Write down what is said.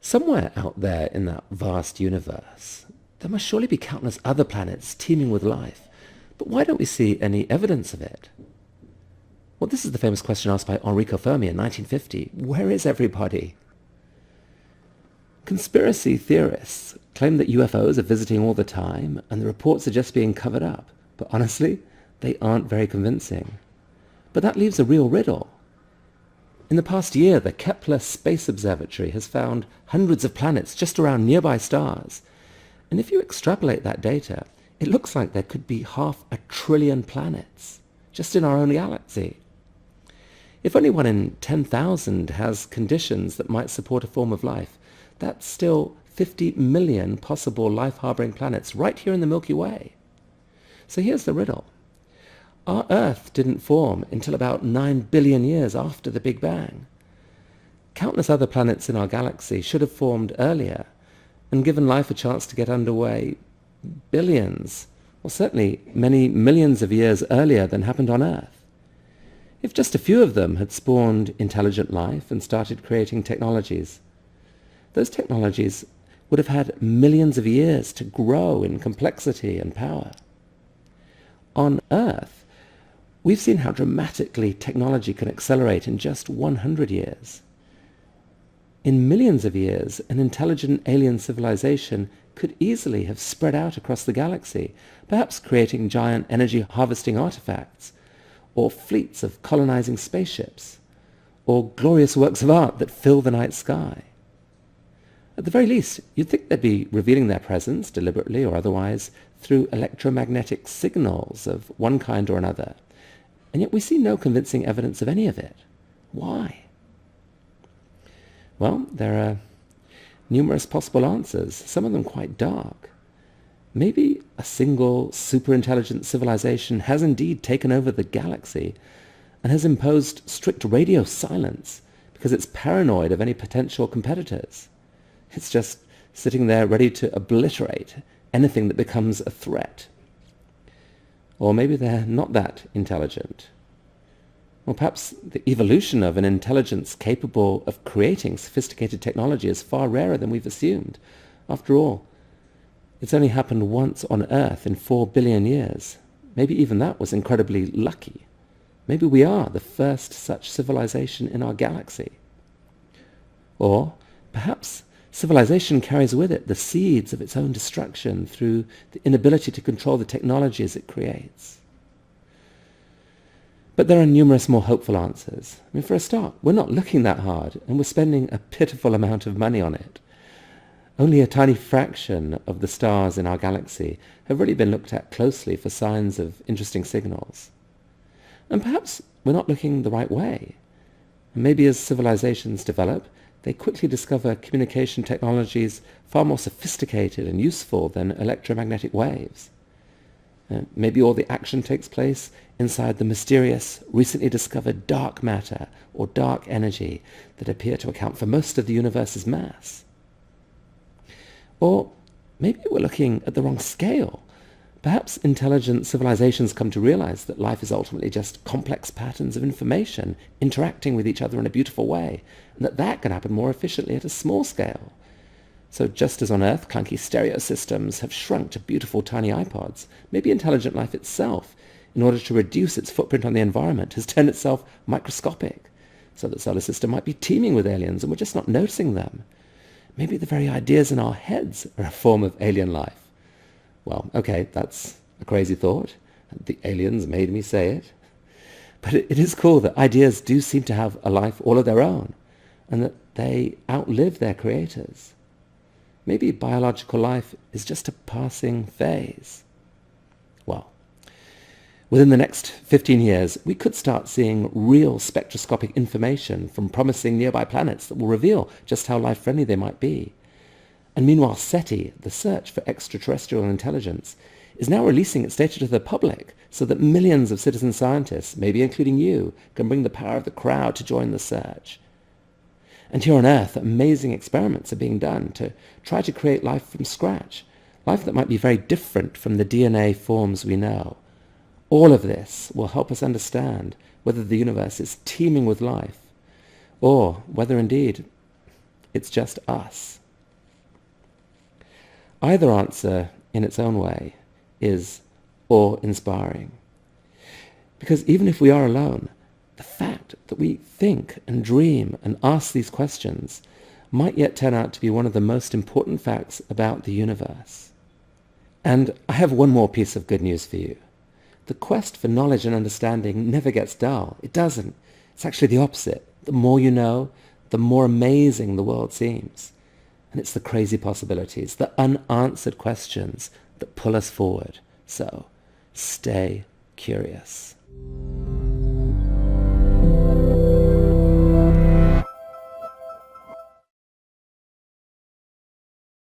Somewhere out there in that vast universe, there must surely be countless other planets teeming with life. But why don't we see any evidence of it? Well, this is the famous question asked by Enrico Fermi in 1950. Where is everybody? Conspiracy theorists claim that UFOs are visiting all the time and the reports are just being covered up. But honestly, they aren't very convincing. But that leaves a real riddle. In the past year, the Kepler Space Observatory has found hundreds of planets just around nearby stars. And if you extrapolate that data, it looks like there could be 500 billion planets just in our own galaxy. If only 1 in 10,000 has conditions that might support a form of life, that's still 50 million possible life-harboring planets right here in the Milky Way. So here's the riddle. Our Earth didn't form until about 9 billion years after the Big Bang. Countless other planets in our galaxy should have formed earlier and given life a chance to get underway billions, or certainly many millions of years earlier than happened on Earth. If just a few of them had spawned intelligent life and started creating technologies, those technologies would have had millions of years to grow in complexity and power. On Earth, we've seen how dramatically technology can accelerate in just 100 years. In millions of years, an intelligent alien civilization could easily have spread out across the galaxy, perhaps creating giant energy harvesting artifacts, or fleets of colonizing spaceships, or glorious works of art that fill the night sky. At the very least, you'd think they'd be revealing their presence, deliberately or otherwise, through electromagnetic signals of one kind or another. And yet we see no convincing evidence of any of it. Why? Well, there are numerous possible answers, some of them quite dark. Maybe a single superintelligent civilization has indeed taken over the galaxy and has imposed strict radio silence because it's paranoid of any potential competitors. It's just sitting there ready to obliterate anything that becomes a threat. Or maybe they're not that intelligent. Or perhaps the evolution of an intelligence capable of creating sophisticated technology is far rarer than we've assumed. After all, it's only happened once on Earth in 4 billion years. Maybe even that was incredibly lucky. Maybe we are the first such civilization in our galaxy. Or perhaps civilization carries with it the seeds of its own destruction through the inability to control the technologies it creates. But there are numerous more hopeful answers. I mean, for a start, we're not looking that hard, and we're spending a pitiful amount of money on it. Only a tiny fraction of the stars in our galaxy have really been looked at closely for signs of interesting signals. And perhaps we're not looking the right way. And maybe as civilizations develop, they quickly discover communication technologies far more sophisticated and useful than electromagnetic waves. Maybe all the action takes place inside the mysterious, recently discovered dark matter or dark energy that appear to account for most of the universe's mass. Or maybe we're looking at the wrong scale. Perhaps intelligent civilizations come to realize that life is ultimately just complex patterns of information interacting with each other in a beautiful way, and that can happen more efficiently at a small scale. So just as on Earth, clunky stereo systems have shrunk to beautiful tiny iPods, maybe intelligent life itself, in order to reduce its footprint on the environment, has turned itself microscopic, so that the solar system might be teeming with aliens and we're just not noticing them. Maybe the very ideas in our heads are a form of alien life. Well, okay, that's a crazy thought. The aliens made me say it. But it is cool that ideas do seem to have a life all of their own, and that they outlive their creators. Maybe biological life is just a passing phase. Well, within the next 15 years, we could start seeing real spectroscopic information from promising nearby planets that will reveal just how life-friendly they might be. And meanwhile, SETI, the search for extraterrestrial intelligence, is now releasing its data to the public so that millions of citizen scientists, maybe including you, can bring the power of the crowd to join the search. And here on Earth, amazing experiments are being done to try to create life from scratch, life that might be very different from the DNA forms we know. All of this will help us understand whether the universe is teeming with life, or whether indeed it's just us. Either answer, in its own way, is awe-inspiring. Because even if we are alone, the fact that we think and dream and ask these questions might yet turn out to be one of the most important facts about the universe. And I have one more piece of good news for you. The quest for knowledge and understanding never gets dull. It doesn't. It's actually the opposite. The more you know, the more amazing the world seems. And it's the crazy possibilities, the unanswered questions that pull us forward. So, stay curious.